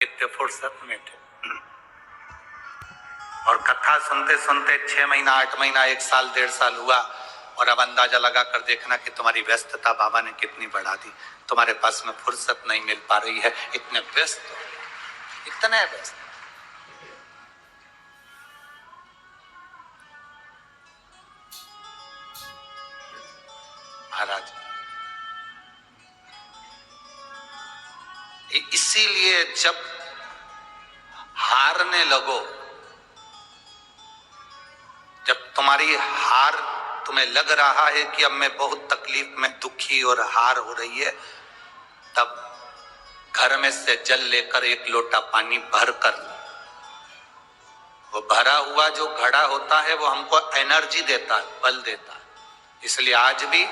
इतने फुर्सत में थे और कथा सुनते सुनते 6 महीना 8 महीना 1 साल 1.5 साल हुआ और अब अंदाजा लगा कर देखना कि तुम्हारी व्यस्तता बाबा ने कितनी बढ़ा दी। तुम्हारे पास में फुर्सत नहीं मिल पा रही है, इतने व्यस्त इतने व्यस्त। महाराज इसीलिए जब हारने लगो, जब तुम्हारी हार तुम्हें लग रहा है कि अब मैं बहुत तकलीफ में दुखी और हार हो रही है, तब घर में से जल लेकर 1 लोटा पानी भरकर, वो भरा हुआ जो घड़ा होता है वो हमको एनर्जी देता है, बल देता है। इसलिए आज भी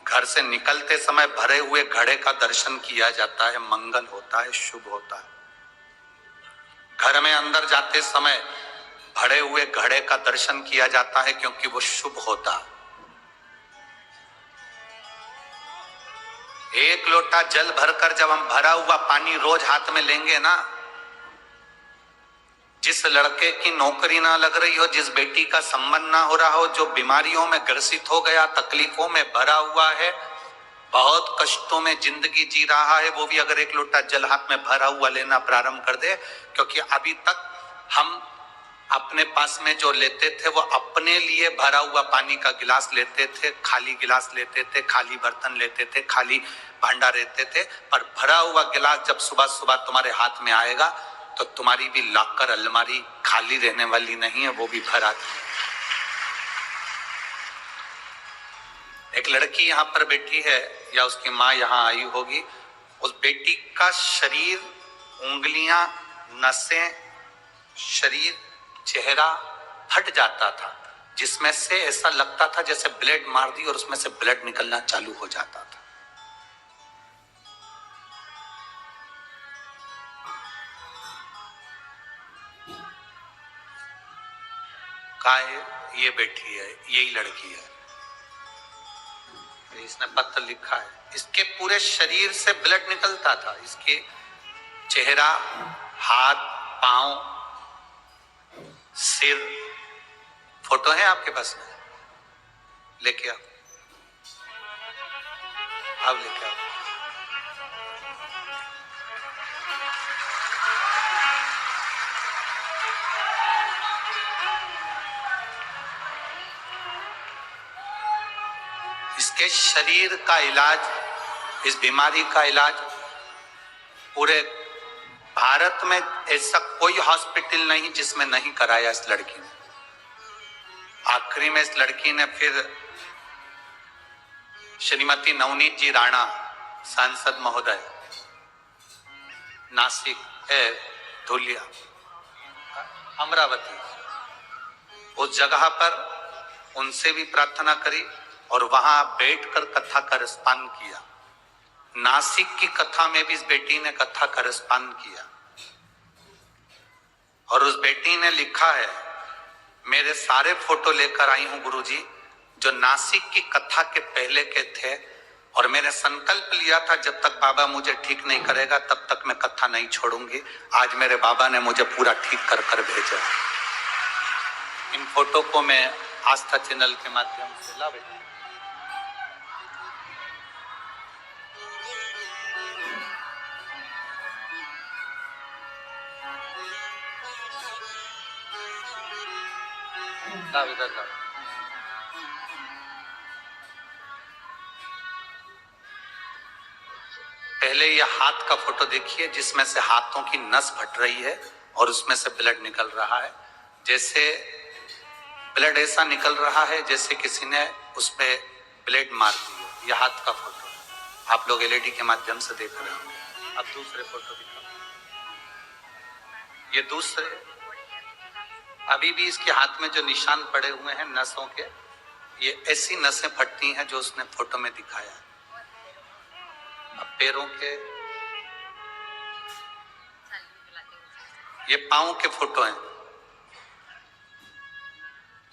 घर से निकलते समय भरे हुए घड़े का दर्शन किया जाता है, मंगल होता है, शुभ होता है। घर में अंदर जाते समय भरे हुए घड़े का दर्शन किया जाता है क्योंकि वो शुभ होता है। 1 लोटा जल भरकर जब हम भरा हुआ पानी रोज हाथ में लेंगे ना, जिस लड़के की नौकरी ना लग रही हो, जिस बेटी का संबंध ना हो रहा हो, जो बीमारियों में ग्रसित हो गया, तकलीफों में भरा हुआ है, बहुत कष्टों में जिंदगी जी रहा है, वो भी अगर 1 लोटा जल हाथ में भरा हुआ लेना प्रारंभ कर दे, क्योंकि अभी तक हम अपने पास में जो लेते थे वो अपने लिए भरा हुआ पानी का गिलास लेते थे, खाली गिलास लेते थे, खाली बर्तन लेते थे, खाली भांडा लेते थे। पर भरा हुआ गिलास जब सुबह सुबह तुम्हारे हाथ में आएगा तो तुम्हारी भी लाकर अलमारी खाली रहने वाली नहीं है, वो भी भरा थी। एक लड़की यहाँ पर बैठी है या उसकी माँ यहाँ आई होगी, उस बेटी का शरीर, उंगलियां, नसें, शरीर, चेहरा फट जाता था, जिसमें से ऐसा लगता था जैसे ब्लेड मार दी और उसमें से ब्लड निकलना चालू हो जाता था। कहा है ये बैठी है, यही लड़की है, इसने पत्र लिखा है। इसके पूरे शरीर से ब्लड निकलता था, इसके चेहरा, हाथ, पांव, सिर, फोटो है आपके पास में? लेके आओ, अब लेके आओ। इसके शरीर का इलाज, इस बीमारी का इलाज पूरे भारत में ऐसा कोई हॉस्पिटल नहीं जिसमें नहीं कराया इस लड़की ने। आखिरी में इस लड़की ने फिर श्रीमती नवनीत जी राणा, सांसद महोदय, नासिक है, धुलिया, अमरावती, उस जगह पर उनसे भी प्रार्थना करी और वहां बैठकर कथा का रसपान किया। नासिक की कथा में भी इस बेटी ने कथा का रसपान किया और उस बेटी ने लिखा है, मेरे सारे फोटो लेकर आई हूं गुरुजी, जो नासिक की कथा के पहले के थे, और मैंने संकल्प लिया था जब तक बाबा मुझे ठीक नहीं करेगा तब तक मैं कथा नहीं छोड़ूंगी। आज मेरे बाबा ने मुझे पूरा ठीक कर कर भेजा। इन फोटो को मैं आस्था चैनल के माध्यम से ला बेटा, इधर लाओ। पहले ये हाथ का फोटो देखिए जिसमें से हाथों की नस फट रही है और उसमें से ब्लड निकल रहा है, जैसे ब्लड ऐसा निकल रहा है जैसे किसी ने उसमें ब्लेड मार दी हो। यह हाथ का फोटो है, आप लोग एलईडी के माध्यम से देख रहे होंगे। अब दूसरे फोटो दिखाओ, ये दूसरे, अभी भी इसके हाथ में जो निशान पड़े हुए हैं नसों के, ये ऐसी नसें फटती हैं जो उसने फोटो में दिखाया है। अब पैरों के, ये पांव के फोटो हैं,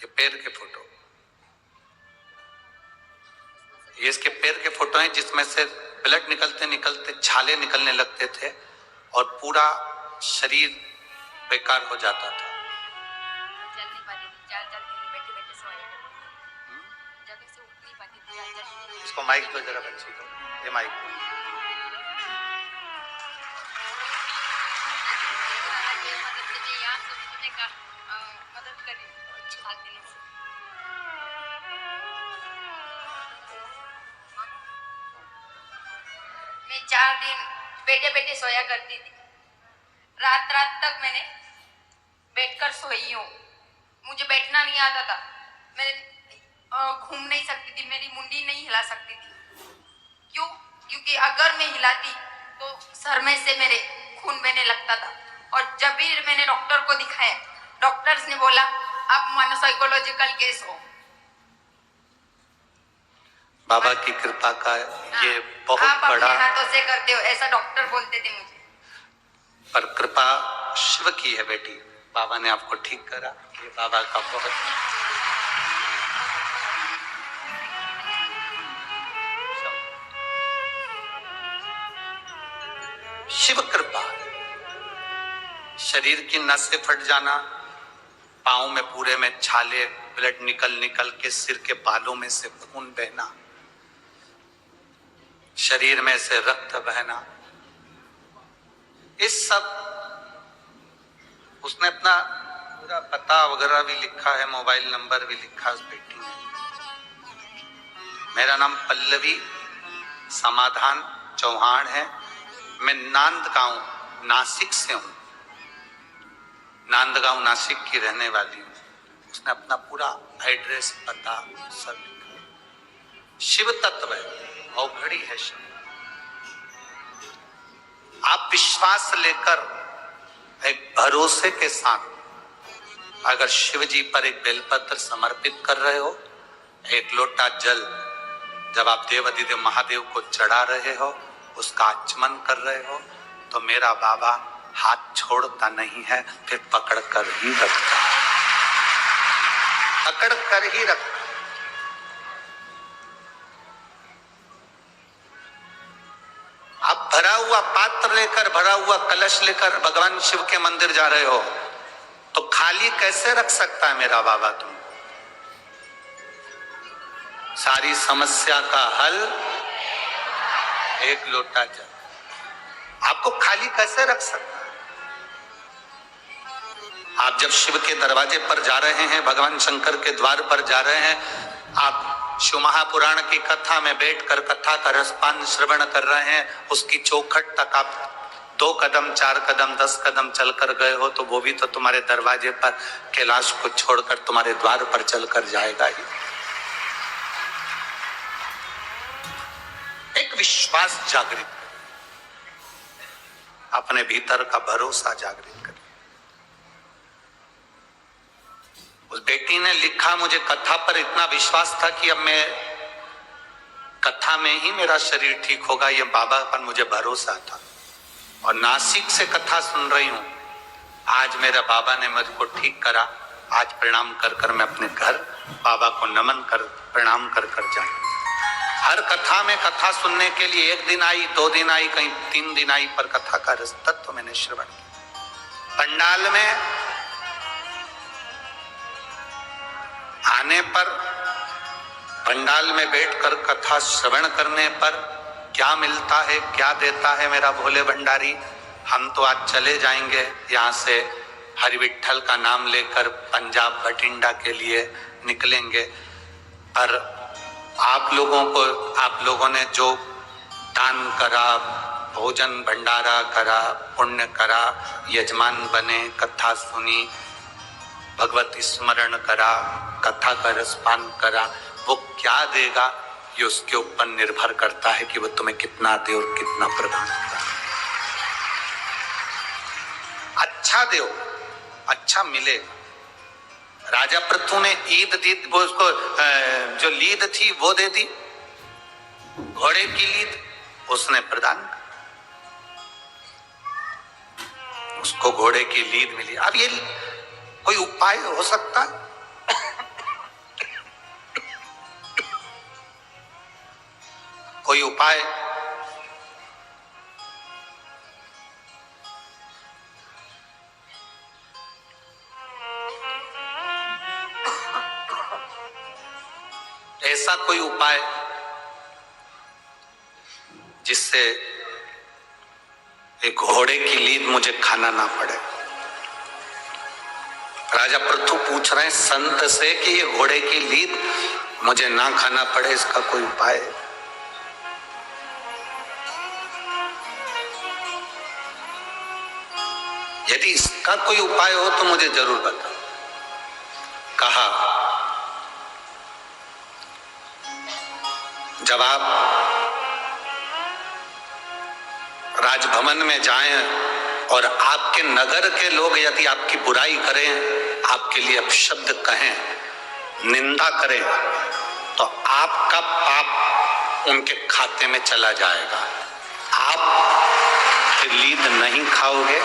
ये पैर के फोटो, ये इसके पैर के फोटो हैं जिसमें से ब्लड निकलते निकलते छाले निकलने लगते थे और पूरा शरीर बेकार हो जाता था। चल नहीं पाती थी, 4-4 दिन बैठे बैठे सोया करती थी, जगह से उठ नहीं पाती थी, 4-4 दिन। इसको माइक दो जरा बच्ची को, ये माइक दो। मदद करी 7 दिनों से। मैं 4 दिन बैठे बैठे सोया करती थी, रात रात तक मैंने बैठकर सोई हूँ। मुझे बैठना नहीं आता था, मैं घूम नहीं सकती थी, मेरी मुंडी नहीं हिला सकती थी। क्यों? क्योंकि अगर मैं हिलाती तो सर में से मेरे खून बहने लगता था। और जब भी मैंने डॉक्टर को दिखाया, डॉक्टर्स ने बोला आप मनोसाइकोलॉजिकल केस हो। बाबा की कृपा का ये बहुत आप बड़ा, अपने हाथों से करते हो, ऐसा डॉक्टर बोलते थे मुझे। पर कृपा शिव की है बेटी, बाबा ने आपको ठीक करा। ये बाबा का बहुत शिव कृपा। शरीर की नसें फट जाना, पांव में पूरे में छाले, ब्लड निकल निकल के सिर के बालों में से खून बहना, शरीर में से रक्त बहना, इस सब उसने अपना पूरा पता वगैरह भी लिखा है, मोबाइल नंबर भी लिखा उस बेटी ने। मेरा नाम पल्लवी समाधान चौहान है, मैं नांदगांव नासिक से हूं, नांदगांव नासिक की रहने वाली हूं। उसने अपना पूरा एड्रेस पता सब लिखा। शिव तत्व है, अवघड़ी है शिव। आप विश्वास लेकर एक भरोसे के साथ अगर शिव जी पर एक बेलपत्र समर्पित कर रहे हो, एक लोटा जल जब आप देव अधिदेव महादेव को चढ़ा रहे हो, उसका आचमन कर रहे हो, तो मेरा बाबा हाथ छोड़ता नहीं है, फिर पकड़ कर ही रखता है, पकड़ कर ही रखता। आप भरा हुआ पात्र लेकर, भरा हुआ कलश लेकर भगवान शिव के मंदिर जा रहे हो, तो खाली कैसे रख सकता है मेरा बाबा तुमको? सारी समस्या का हल एक लोटा जल। आपको खाली कैसे रख सकता है? आप जब शिव के दरवाजे पर जा रहे हैं, भगवान शंकर के द्वार पर जा रहे हैं, आप शिव महापुराण की कथा में बैठकर कथा का रसपान श्रवण कर रहे हैं, उसकी चौखट तक आप 2 कदम 4 कदम 10 कदम चलकर गए हो, तो वो भी तो तुम्हारे दरवाजे पर कैलाश को छोड़कर तुम्हारे द्वार पर चलकर जाएगा ही। एक विश्वास जागृत, अपने भीतर का भरोसा जागृत कर। उस बेटी ने लिखा, मुझे कथा पर इतना विश्वास था कि अब मैं कथा में ही मेरा शरीर ठीक होगा, ये बाबा पर मुझे भरोसा था। और नासिक से कथा सुन रही हूं, आज मेरा बाबा ने मुझको ठीक करा। आज प्रणाम कर कर मैं अपने घर बाबा को नमन कर प्रणाम कर कर जाऊं। हर कथा में कथा सुनने के लिए 1 दिन आई, 2 दिन आई, कहीं 3 दिन आई, पर कथा का रस तत्व मैंने श्रवण किया। पंडाल में आने पर, पंडाल में बैठकर कथा श्रवण करने पर क्या मिलता है, क्या देता है मेरा भोले भंडारी। हम तो आज चले जाएंगे यहाँ से, हरि विठ्ठल का नाम लेकर पंजाब बठिंडा के लिए निकलेंगे, पर आप लोगों ने जो दान करा, भोजन भंडारा करा, पुण्य करा, यजमान बने, कथा सुनी, भगवत स्मरण करा, कथा का रसपान करा, वो क्या देगा ये उसके ऊपर निर्भर करता है कि वो तुम्हें कितना दे और कितना प्रदान करे। अच्छा दो, अच्छा मिलेगा। राजा पृथु ने ईद दी, वो उसको जो लीद थी वो दे दी, घोड़े की लीद उसने प्रदान कर, उसको घोड़े की लीद मिली। अब ये कोई उपाय हो सकता है? कोई उपाय? ऐसा कोई उपाय जिससे एक घोड़े की लीद मुझे खाना ना पड़े। राजा पृथु पूछ रहे हैं संत से कि ये घोड़े की लीद मुझे ना खाना पड़े, इसका कोई उपाय है? यदि इसका कोई उपाय हो तो मुझे जरूर बताओ। कहा, जब आप राजभवन में जाएं और आपके नगर के लोग यदि आपकी बुराई करें, आपके लिए अपशब्द कहें, निंदा करें, तो आपका पाप उनके खाते में चला जाएगा। आप लीद नहीं खाओगे,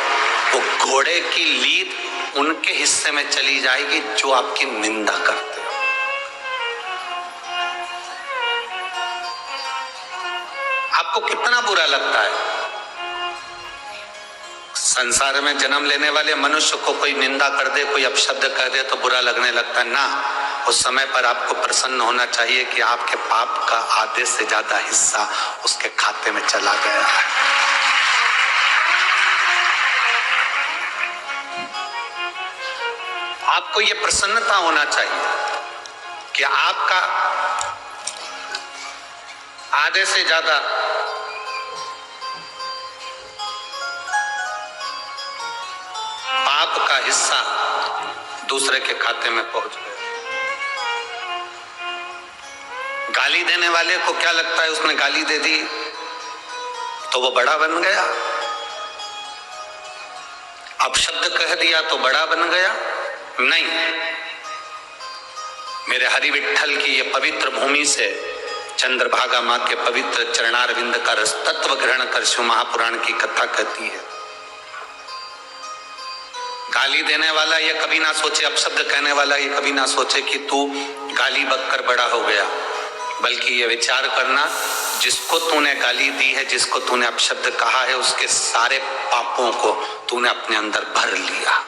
वो घोड़े की लीद उनके हिस्से में चली जाएगी जो आपकी निंदा करते हो। आपको कितना बुरा लगता है? संसार में जन्म लेने वाले मनुष्य को कोई निंदा कर दे, कोई अपशब्द कर दे तो बुरा लगने लगता है ना। उस समय पर आपको प्रसन्न होना चाहिए कि आपके पाप का आधे से ज्यादा हिस्सा उसके खाते में चला गया है। आपको यह प्रसन्नता होना चाहिए कि आपका आधे से ज्यादा पाप का हिस्सा दूसरे के खाते में पहुंच गया। गाली देने वाले को क्या लगता है, उसने गाली दे दी तो वो बड़ा बन गया, अपशब्द कह दिया तो बड़ा बन गया? नहीं। मेरे हरि विठ्ठल की ये पवित्र भूमि से चंद्रभागा मां के पवित्र चरणारविंद का रस तत्व ग्रहण कर शिव महापुराण की कथा कहती है, गाली देने वाला ये कभी ना सोचे, अपशब्द कहने वाला ये कभी ना सोचे कि तू गाली बककर बड़ा हो गया, बल्कि ये विचार करना जिसको तूने गाली दी है, जिसको तूने अपशब्द कहा है, उसके सारे पापों को तूने अपने अंदर भर लिया।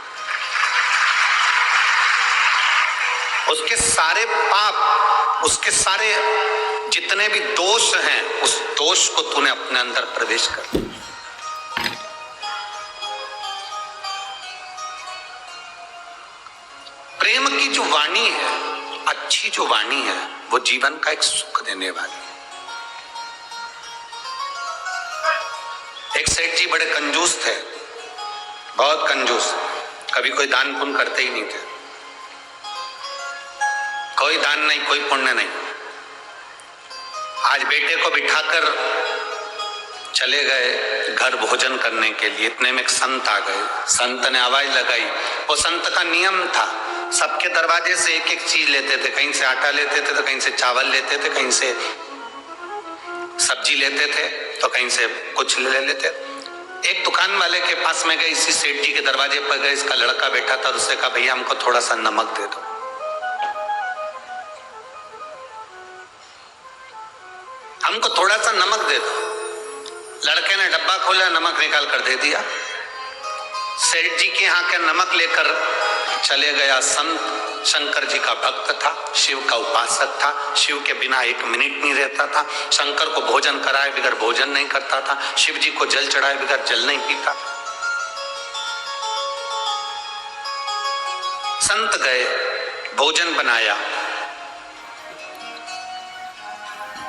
उसके सारे पाप, उसके सारे जितने भी दोष हैं, उस दोष को तूने अपने अंदर प्रवेश कर लिया। प्रेम की जो वाणी है, अच्छी जो वाणी है, वो जीवन का एक सुख देने वाली है। एक सेठ जी बड़े कंजूस थे, बहुत कंजूस, कभी कोई दान पुण्य करते ही नहीं थे, कोई दान नहीं, कोई पुण्य नहीं। आज बेटे को बिठाकर चले गए घर भोजन करने के लिए, इतने में एक संत आ गए। संत ने आवाज लगाई। वो संत का नियम था, सबके दरवाजे से एक एक चीज लेते थे, कहीं से आटा लेते थे तो कहीं से चावल लेते थे, कहीं से सब्जी लेते थे तो कहीं से कुछ ले लेते। एक दुकान वाले के पास में गए, इसी सेठ जी के दरवाजे पर गए, इसका लड़का बैठा था और उससे कहा भैया हमको थोड़ा सा नमक दे दो। हमको थोड़ा सा नमक दे दो। लड़के ने डब्बा खोला, नमक निकाल कर दे दिया। सेठ जी के यहाँ का नमक लेकर चले गया। संत शंकर जी का भक्त था, शिव का उपासक था, शिव के बिना एक मिनट नहीं रहता था। शंकर को भोजन कराए बगैर भोजन नहीं करता था, शिव जी को जल चढ़ाए बगैर जल नहीं पीता। संत गए, भोजन बनाया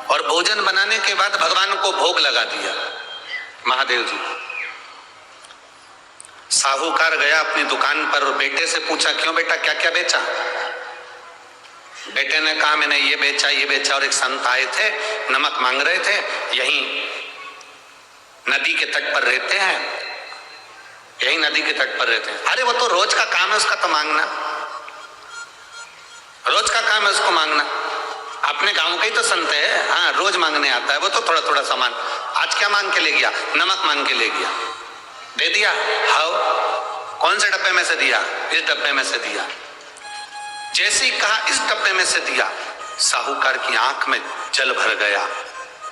और भोजन बनाने के बाद भगवान को भोग लगा दिया, महादेव जी को। साहूकार गया अपनी दुकान पर और बेटे से पूछा क्यों बेटा, क्या क्या बेचा? बेटे ने कहा मैंने ये बेचा, ये बेचा। और एक संत आए थे, नमक मांग रहे थे, यहीं नदी के तट पर रहते हैं, यहीं नदी के तट पर रहते हैं। अरे वो तो रोज का काम है उसका, तो मांगना, रोज का काम है उसको मांगना। अपने गांव का ही तो संत है, हाँ रोज मांगने आता है। वो तो थोड़ा थोड़ा सामान, आज क्या मांग के ले गया? नमक मांग के ले गया, दे दिया। हाउ, कौन से डब्बे में से दिया? इस डब्बे में से दिया। जैसे ही कहा इस डब्बे में से दिया, साहूकार की आंख में जल भर गया।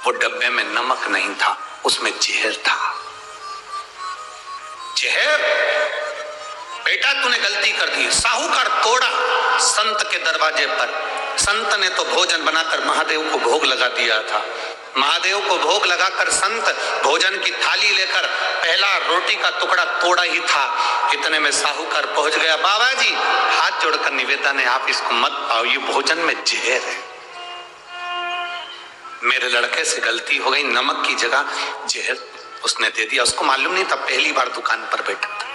वो डब्बे में नमक नहीं था, उसमें जहर था। जहर, बेटा तूने गलती कर दी। साहूकार तोड़ा संत के दरवाजे पर, संत ने तो भोजन बनाकर महादेव को भोग लगा दिया था। महादेव को भोग लगाकर संत भोजन की थाली लेकर पहला रोटी का टुकड़ा तोड़ा ही था, इतने में साहूकार पहुंच गया। बाबा जी, हाथ जोड़कर निवेदन है, आप इसको मत पाओ, ये भोजन में जहर है। मेरे लड़के से गलती हो गई, नमक की जगह जहर उसने दे दिया। उसको मालूम नहीं था, पहली बार दुकान पर बैठा था,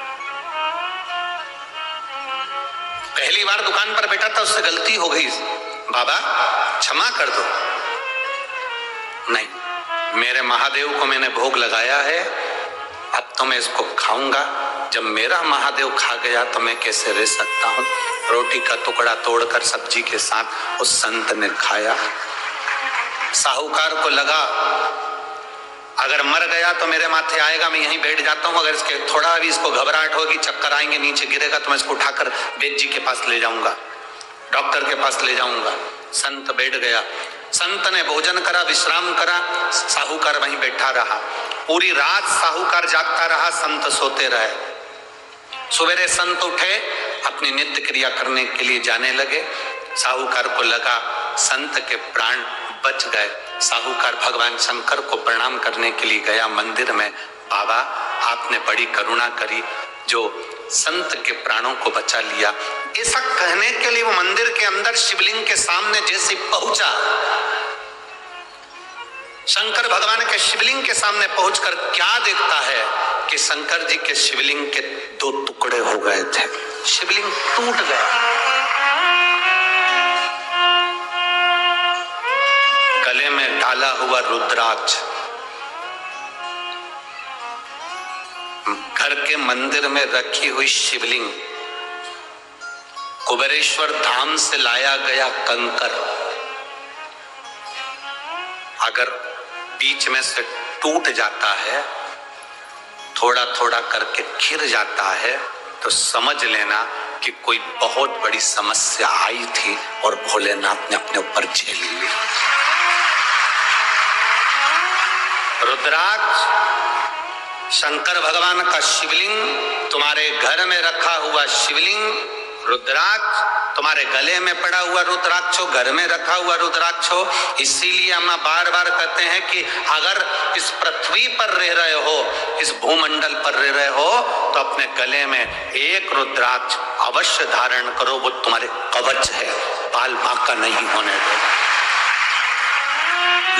पहली बार दुकान पर बैठा था, उससे गलती हो गई। बाबा क्षमा कर दो। नहीं, मेरे महादेव को मैंने भोग लगाया है, अब तो मैं इसको खाऊंगा। जब मेरा महादेव खा गया तो मैं कैसे रह सकता हूं। रोटी का टुकड़ा तोड़कर सब्जी के साथ उस संत ने खाया। साहूकार को लगा अगर मर गया तो मेरे माथे आएगा, मैं यहीं बैठ जाता हूं। अगर इसके थोड़ा भी इसको घबराहट होगी, चक्कर आएंगे, नीचे गिरेगा, तो मैं इसको उठाकर वैद्य जी के पास ले जाऊंगा, डॉक्टर के पास ले जाऊंगा। संत बैठ गया, संत ने भोजन करा, विश्राम करा, साहूकार वहीं बैठा रहा। पूरी रात साहूकार जागता रहा, संत सोते रहे। सवेरे संत उठे, अपनी नित्य क्रिया करने के लिए जाने लगे। साहूकार को लगा संत के प्राण बच गए। साहूकार भगवान शंकर को प्रणाम करने के लिए गया मंदिर में। बाबा, आपने बड़ी करुणा करी, जो संत के प्राणों को बचा लिया। ऐसा कहने के लिए वो मंदिर के अंदर शिवलिंग के सामने जैसे पहुंचा, शंकर भगवान के शिवलिंग के सामने पहुंचकर क्या देखता है कि शंकर जी के शिवलिंग के 2 टुकड़े हो गए थे, शिवलिंग टूट गया। गले में डाला हुआ रुद्राक्ष, घर के मंदिर में रखी हुई शिवलिंग, कुबेरेश्वर धाम से लाया गया कंकर, अगर बीच में से टूट जाता है, थोड़ा थोड़ा करके गिर जाता है, तो समझ लेना कि कोई बहुत बड़ी समस्या आई थी और भोलेनाथ ने अपने ऊपर झेल ली। रुद्राक्ष शंकर भगवान का शिवलिंग, तुम्हारे घर में रखा हुआ शिवलिंग, रुद्राक्ष तुम्हारे गले में पड़ा हुआ रुद्राक्ष हो, घर में रखा हुआ रुद्राक्ष हो। इसीलिए हम बार बार कहते हैं कि अगर इस पृथ्वी पर रह रहे हो, इस भूमंडल पर रह रहे हो, तो अपने गले में एक रुद्राक्ष अवश्य धारण करो, वो तुम्हारे कवच है, बाल बांका नहीं होने दो।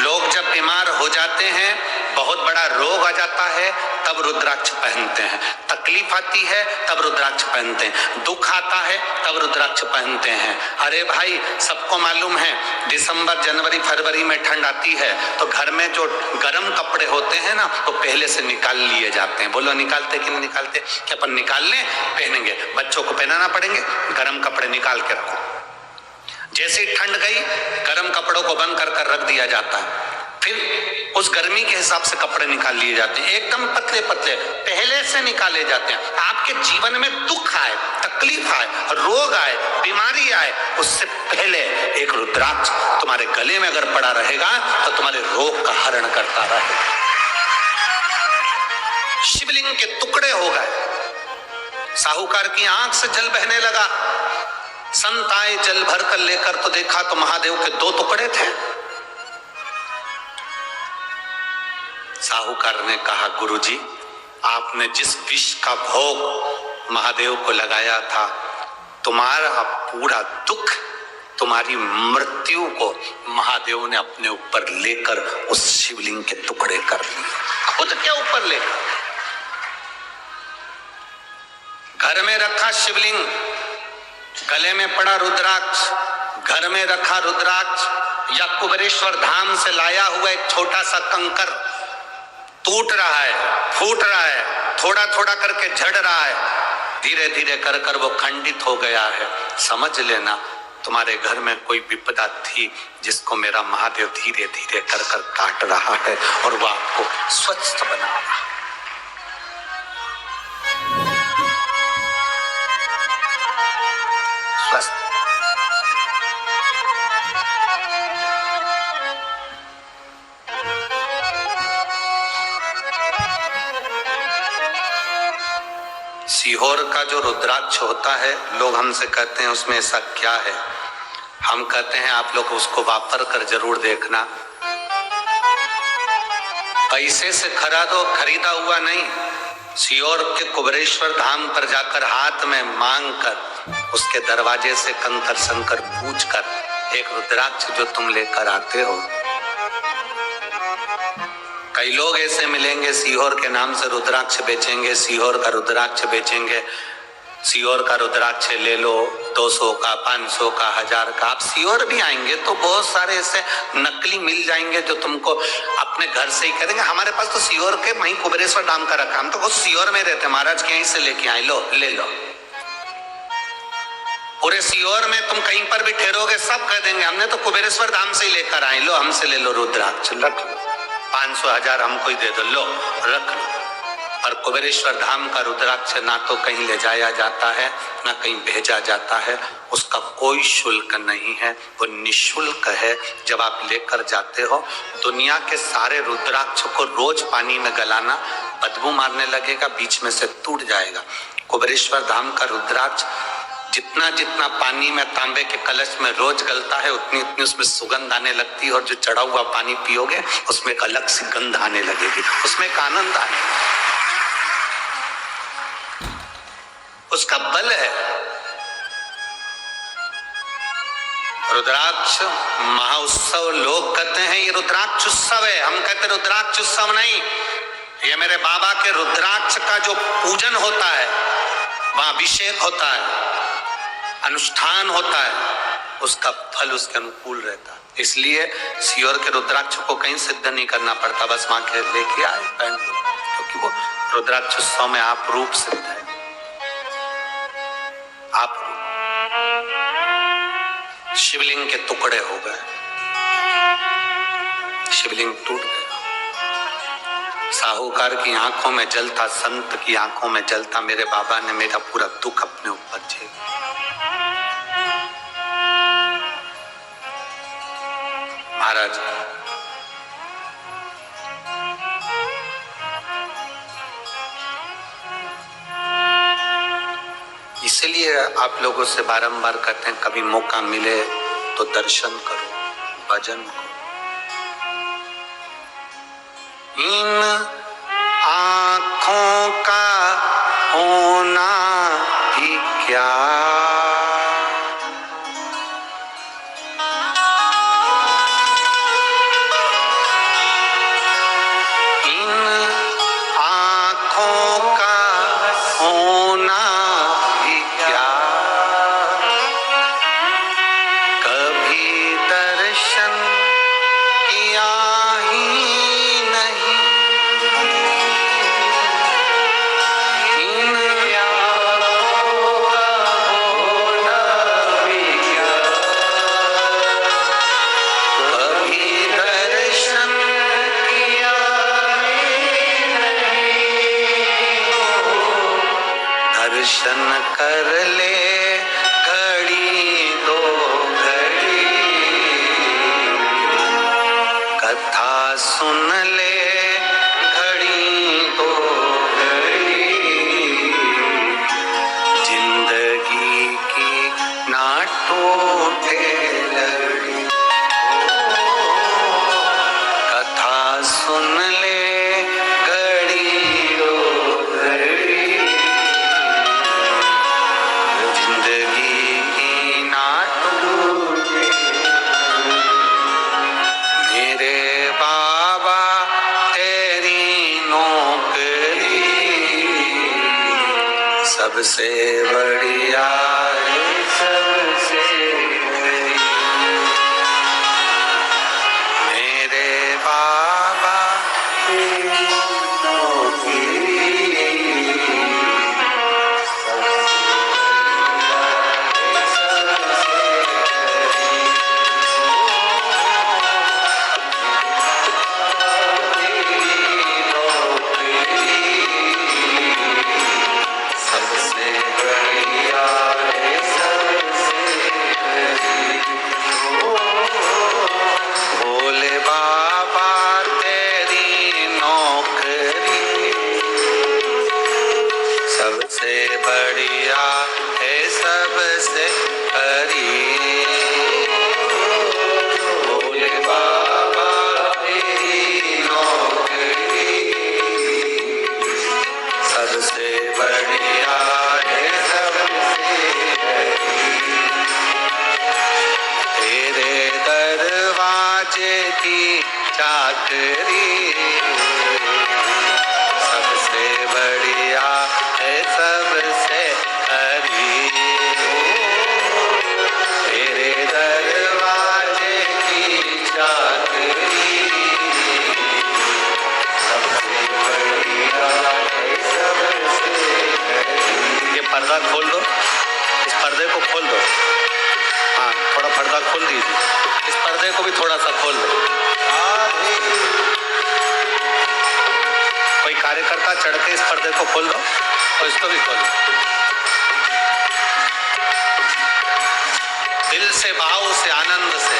लोग जब बीमार हो जाते हैं, बहुत बड़ा रोग आ जाता है, तब रुद्राक्ष पहनते हैं। तकलीफ आती है तब रुद्राक्ष पहनते हैं, दुख आता है तब रुद्राक्ष पहनते हैं। अरे भाई, सबको मालूम है दिसंबर जनवरी फरवरी में ठंड आती है तो घर में जो गर्म कपड़े होते हैं ना, तो पहले से निकाल लिए जाते हैं। बोलो निकालते कि नहीं निकालते? कि अपन निकाल लें, पहनेंगे, बच्चों को पहनाना पड़ेंगे, गर्म कपड़े निकाल के रखो। जैसे ठंड गई, गर्म कपड़ों को बंद कर रख दिया जाता है, फिर उस गर्मी के हिसाब से कपड़े निकाल लिए जाते हैं, एकदम पतले पतले पहले से निकाले जाते हैं। आपके जीवन में दुख आए, तकलीफ आए, रोग आए, बीमारी आए, उससे पहले एक रुद्राक्ष तुम्हारे गले में अगर पड़ा रहेगा तो तुम्हारे रोग का हरण करता रहेगा। शिवलिंग के टुकड़े हो गए, साहूकार की आंख से जल बहने लगा। संत आए जल भर कर लेकर, तो देखा तो महादेव के 2 टुकड़े थे। साहूकार ने कहा, गुरुजी, आपने जिस विष का भोग महादेव को लगाया था, तुम्हारा पूरा दुख, तुम्हारी मृत्यु को महादेव ने अपने ऊपर लेकर उस शिवलिंग के टुकड़े कर दिए, खुद के ऊपर लेकर। घर में रखा शिवलिंग, गले में पड़ा रुद्राक्ष, घर में रखा रुद्राक्ष, या कुबेरेश्वर धाम से लाया हुआ एक छोटा सा कंकर टूट रहा है, फूट रहा है, थोड़ा थोड़ा करके झड़ रहा है, धीरे धीरे कर कर वो खंडित हो गया है। समझ लेना तुम्हारे घर में कोई विपदा थी जिसको मेरा महादेव धीरे धीरे कर कर काट रहा है और वो आपको स्वस्थ बना रहा है। स्वस्थ। सीहोर का जो रुद्राक्ष होता है, लोग हमसे कहते हैं उसमें ऐसा क्या है? हम कहते हैं आप लोग उसको वापर कर जरूर देखना। पैसे से खरीदा हुआ नहीं, सीहोर के कुबेरेश्वर धाम पर जाकर हाथ में मांग कर उसके दरवाजे से कंकर संकर पूछ कर एक रुद्राक्ष जो तुम लेकर आते हो। कई लोग ऐसे मिलेंगे सीहोर के नाम से रुद्राक्ष बेचेंगे, सीहोर का रुद्राक्ष बेचेंगे, सीहोर का रुद्राक्ष ले लो 200 का, 500 का, 1000 का। आप सीहोर भी आएंगे तो बहुत सारे ऐसे नकली मिल जाएंगे जो तुमको अपने घर से ही करेंगे हमारे पास तो सीहोर के वहीं कुबेरेश्वर धाम का रखा, हम तो खुद सीहोर में रहते, महाराज के यहीं से लेके आए, लो ले लो। पूरे सीहोर में तुम कहीं पर भी ठहरोगे सब कह देंगे हमने तो कुबेरेश्वर धाम से ही लेकर आए, लो हमसे ले लो रुद्राक्ष, रख लो, 500 1000 हमको ही दे दो, लो रख लो। और कुबेरेश्वर धाम का रुद्राक्ष ना तो कहीं ले जाया जाता है ना कहीं भेजा जाता है, उसका कोई शुल्क नहीं है, वो निशुल्क है। जब आप लेकर जाते हो दुनिया के सारे रुद्राक्ष को रोज पानी में गलाना, बदबू मारने लगेगा, बीच में से टूट जाएगा। कुबेरेश्वर धाम का रुद्राक्ष जितना जितना पानी में तांबे के कलश में रोज गलता है उतनी उतनी उसमें सुगंध आने लगती है, और जो चढ़ा हुआ पानी पियोगे उसमें एक अलग सी गंध आने लगेगी, उसमें एक आनंद आने, उसका बल है। रुद्राक्ष महाउत्सव लोग कहते हैं ये रुद्राक्ष उत्सव है, हम कहते रुद्राक्ष उत्सव नहीं, ये मेरे बाबा के रुद्राक्ष का जो पूजन होता है, वहां अभिषेक होता है, अनुष्ठान होता है, उसका फल उसके अनुकूल रहता है। इसलिए सीहोर के रुद्राक्ष को कहीं सिद्ध नहीं करना पड़ता, बस मां के लेके आए पहन लो, क्योंकि वो रुद्राक्ष उत्सव में आप रूप सिद्ध है, आप शिवलिंग के टुकड़े हो गए, शिवलिंग टूट गया। साहूकार की आंखों में जल था, संत की आंखों में जल था, मेरे बाबा ने मेरा पूरा दुख अपने ऊपर झेला। महाराज इसलिए आप लोगों से बारंबार कहते हैं कभी मौका मिले तो दर्शन करो, भजन करो। इन आँखों का होना भी क्या, दर्शन कर ले घड़ी दो घड़ी, कथा सुन ले घड़ी दो घड़ी, जिंदगी की ना टूटे लड़ी, कथा सुन ले सबसे बढ़िया है, सबसे मेरे बाबा तेरी नौकरी, सबसे बढ़िया है, सबसे हरी। चाकरी, सबसे बढ़िया है सबसे हरी। तेरे दरवाजे की चाकरी, सबसे बढ़िया है सबसे हरी। ये पर्दा खोल दो, इस पर्दे को खोल दो। हाँ, थोड़ा पर्दा खोल दीजिए, इस पर्दे को भी थोड़ा सा खोल दो। कोई कार्यकर्ता चढ़ के इस पर्दे को खोल दो और इसको भी खोल दो। दिल से, भाव से, आनंद से।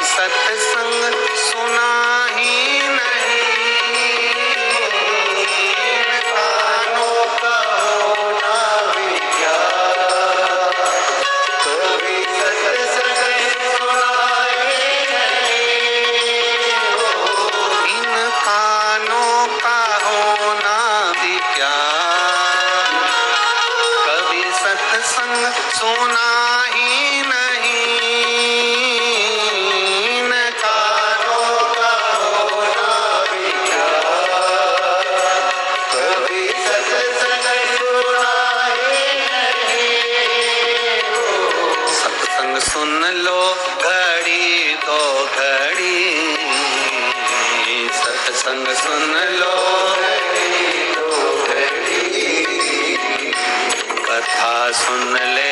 सत्संग सुना ही नहीं, कानों का होना भी क्या, कभी सत्संग सुना ही नहीं। इन कानों का होना भी क्या, कभी सत्संग सुना ही नहीं। सुन लो घड़ी दो घड़ी, सत्संग सुन लो घड़ी दो घड़ी, कथा सुन ले